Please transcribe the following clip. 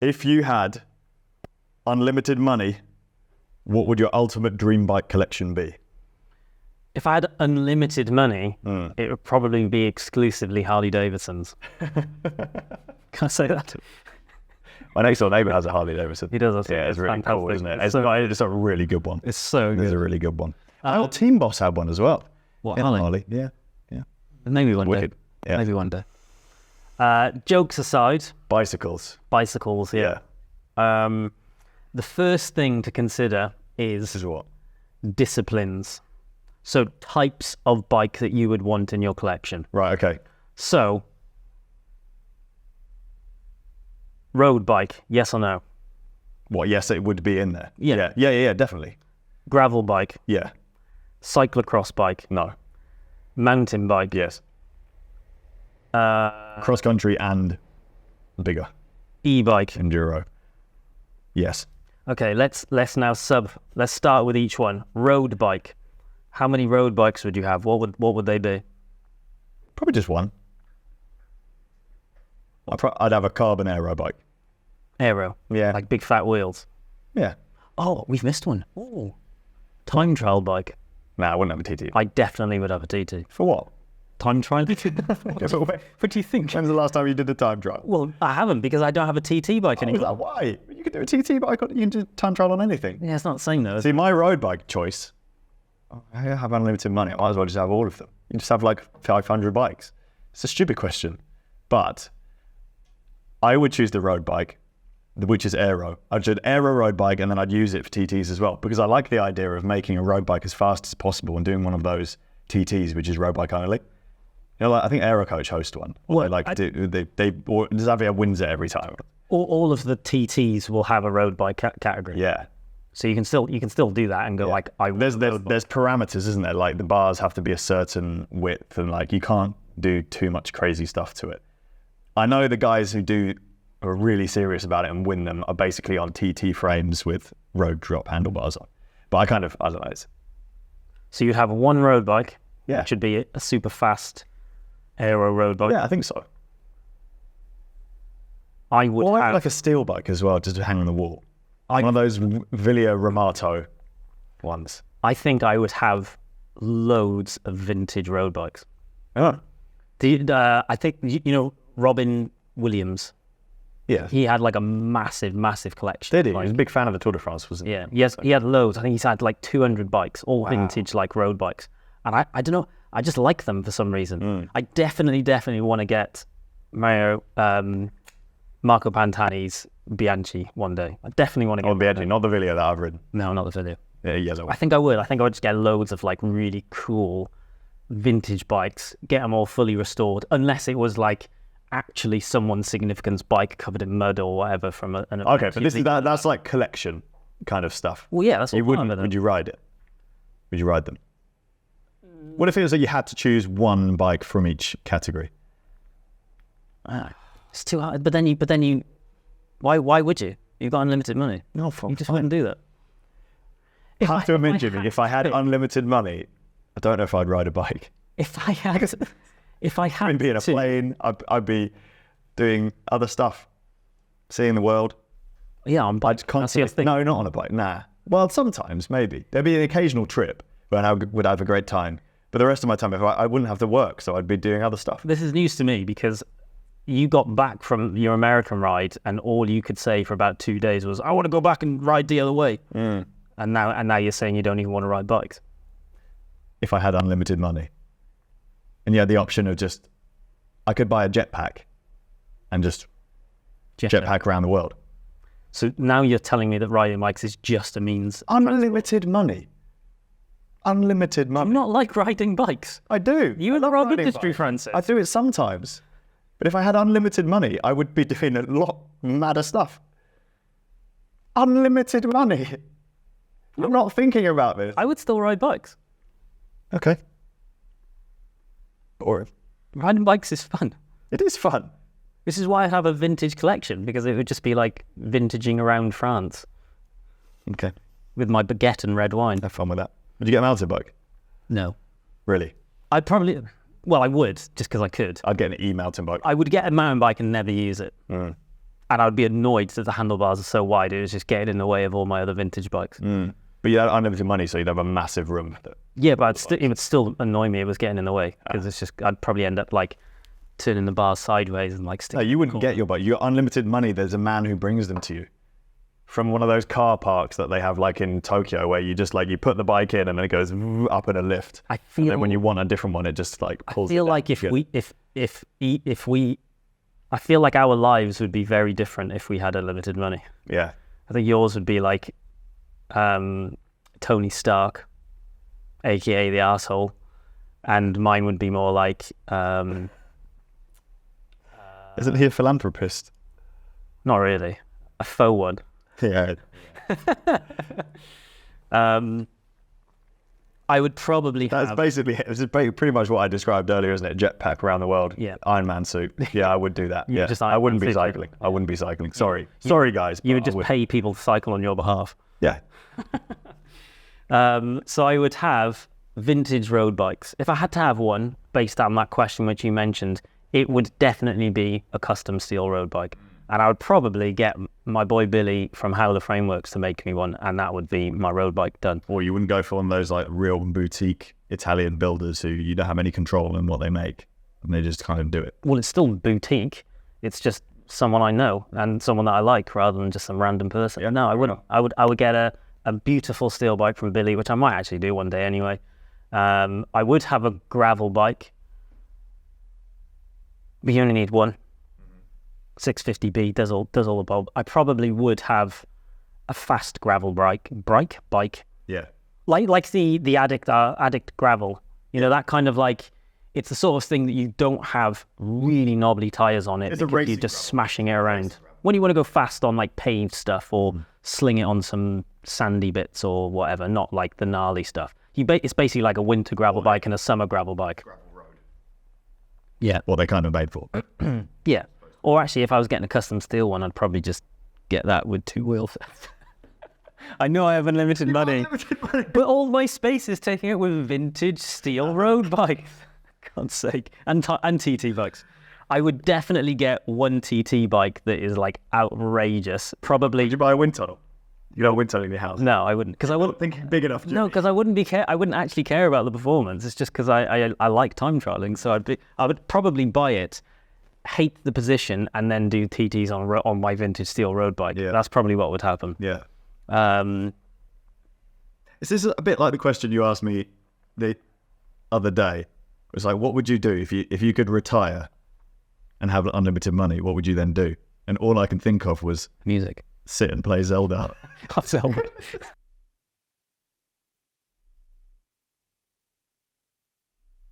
If you had unlimited money, what would your ultimate dream bike collection be? If I had unlimited money, it would probably be exclusively Harley Davidsons. Can I say that? My next door neighbour has a Harley Davidson. He does. Yeah, it's really fantastic. cool, isn't it? It's a really good one. It's so good. It's a really good one. Our Team Boss had one as well. What, Yeah, Harley? Yeah. Maybe one Wicked. day. Yeah. Maybe one day. Jokes aside, Bicycles. bicycles, yeah. The first thing to consider This is is what? disciplines. So types of bike that you would want in your collection. Right, okay. So, road bike, yes or no? What, yes, it would be in there. Yeah. Yeah, definitely. Gravel bike, Yeah. cyclocross bike, No. mountain bike, Yes. Cross country and bigger. e-bike. Enduro. Yes. Okay, let's start with each one. Road bike. How many road bikes would you have? What would they be? Probably just one. I'd have a carbon aero bike. Aero. Yeah. Like big fat wheels. Yeah. Oh, we've missed one. Oh. Time trial bike. Nah, I wouldn't have a TT. I definitely would have a TT. For what? Time trial? What do you think? When's the last time you did a time trial? Well, I haven't because I don't have a TT bike anymore. Why? You could do a TT bike. You can do time trial on anything. Yeah, it's not the same though. See, my road bike choice, I have unlimited money. I might as well just have all of them. You just have like 500 bikes. It's a stupid question. But I would choose the road bike, which is aero. I'd choose an aero road bike and then I'd use it for TTs as well because I like the idea of making a road bike as fast as possible and doing one of those TTs, which is road bike only. You know, like, I think Aero Coach host one. Or Xavier wins it every time. All of the TTs will have a road bike category. Yeah. So you can still do that and go Yeah. There's parameters, isn't there? Like the bars have to be a certain width and like you can't do too much crazy stuff to it. I know the guys who are really serious about it and win them are basically on TT frames with road drop handlebars on. But I don't know. So you'd have one road bike, Yeah. which would be a super fast aero road bike. Yeah, I think so. I would Or have like a steel bike as well, just to hang on the wall. One of those Villa Ramato ones. I think I would have loads of vintage road bikes. Oh. I think you know Robin Williams. Yeah. He had like a massive collection. Did he? Like, He was a big fan of the Tour de France, wasn't he? yeah, he had loads. I think he's had like 200 bikes, all vintage like road bikes. And I don't know, I just like them for some reason. I definitely want to get Marco Pantani's Bianchi one day. I definitely want to get Bianchi, not the Villa that I've ridden. No, not the video. Yeah, yes, I I think I would. I think I would just get loads of like really cool vintage bikes, get them all fully restored, unless it was like actually someone's significant's bike covered in mud or whatever from an Okay, but that's like collection kind of stuff. Well, yeah, that's what Would you ride it? Would you ride them? What if it was that you had to choose one bike from each category? It's too hard. But then you, why would you? You've got unlimited money. No, You just wouldn't do that. I have to admit, Jimmy, if I had unlimited money, I don't know if I'd ride a bike. If I had I'd be in a plane. I'd be doing other stuff, seeing the world. Yeah, on bike. I'd constantly. No, not on a bike. Nah. Well, sometimes maybe there'd be an occasional trip when I would have a great time. But the rest of my time, I wouldn't have to work, so I'd be doing other stuff. This is news to me because you got back from your American ride, and all you could say for about 2 days was, "I want to go back and ride the other way." And now you're saying you don't even want to ride bikes. If I had unlimited money, and you had the option of I could buy a jetpack, and just jetpack around the world. So now you're telling me that riding bikes is just a means. Unlimited money. Unlimited money. I'm not like riding bikes. I do. You in the wrong industry, Francis. I do it sometimes. But if I had unlimited money, I would be doing a lot madder stuff. Unlimited money. I'm not thinking about this. I would still ride bikes. Okay. Or Riding bikes is fun. it is fun. This is why I have a vintage collection, because it would just be like vintaging around France Okay. with my baguette and red wine. Have fun with that. Would you get a mountain bike? No. Really? I would, just because I could. I'd get an e-mountain bike. I would get a mountain bike and never use it. and I'd be annoyed that the handlebars are so wide. It was just getting in the way of all my other vintage bikes. But you had unlimited money, so you'd have a massive room. Yeah, but it would still annoy me. It was getting in the way because it's just I'd probably end up like turning the bars sideways and like sticking. No, you wouldn't get your bike. You got unlimited money. There's a man who brings them to you from one of those car parks that they have like in Tokyo, where you just like you put the bike in and then it goes up in a lift. I feel and then when you want a different one, it just like pulls. I feel like if we, I feel like our lives would be very different if we had unlimited money. Yeah, I think yours would be like Tony Stark, aka the arsehole, and mine would be more like isn't he a philanthropist? Not really, a faux one. Yeah. I would probably That's basically it. It's pretty much what I described earlier, isn't it? Jetpack around the world. Yeah. Iron Man suit. Yeah, I would do that. Yeah. Just I Iron wouldn't Man be suit. cycling. I wouldn't be cycling. Sorry. Sorry, guys. You but would just I pay people to cycle on your behalf. Yeah. So I would have vintage road bikes. If I had to have one, based on that question which you mentioned, it would definitely be a custom steel road bike. And I would probably get my boy Billy from Howler Frameworks to make me one, and that would be my road bike done. Or you wouldn't go for one of those like real boutique Italian builders who you don't have any control in what they make, and they just kind of do it. Well, it's still boutique. It's just someone I know and someone that I like, rather than just some random person. Yeah, No, I wouldn't. I would get a beautiful steel bike from Billy, which I might actually do one day anyway. I would have a gravel bike, but you only need one. 650B does all the bulb. I probably would have a fast gravel bike. Yeah. Like the Addict gravel. You know, that kind of like, it's the sort of thing that you don't have really knobbly tires on it. It's a because you're racing just gravel. smashing it around. When you want to go fast on like paved stuff or sling it on some sandy bits or whatever, not like the gnarly stuff. It's basically like a winter gravel bike and a summer gravel bike. Gravel road. Yeah. What they kind of made for. Yeah. Or actually, if I was getting a custom steel one, I'd probably just get that with two wheels. I know I have unlimited money, but all my space is taking it with vintage steel road bikes. God's sake. And TT bikes. I would definitely get one TT bike that is like outrageous. Probably. Did you buy a wind tunnel? You got a wind tunnel in your house? No, I wouldn't, because I wouldn't. Thinking big enough. No, because I wouldn't I wouldn't actually care about the performance. It's just because I like time trialing, so I would probably buy it, hate the position, and then do TTs on my vintage steel road bike. Yeah. That's probably what would happen. Yeah. Um, Is this a bit like the question you asked me the other day? It was like, what would you do if you could retire and have unlimited money? What would you then do? And all I can think of was music. sit and play Zelda. Zelda.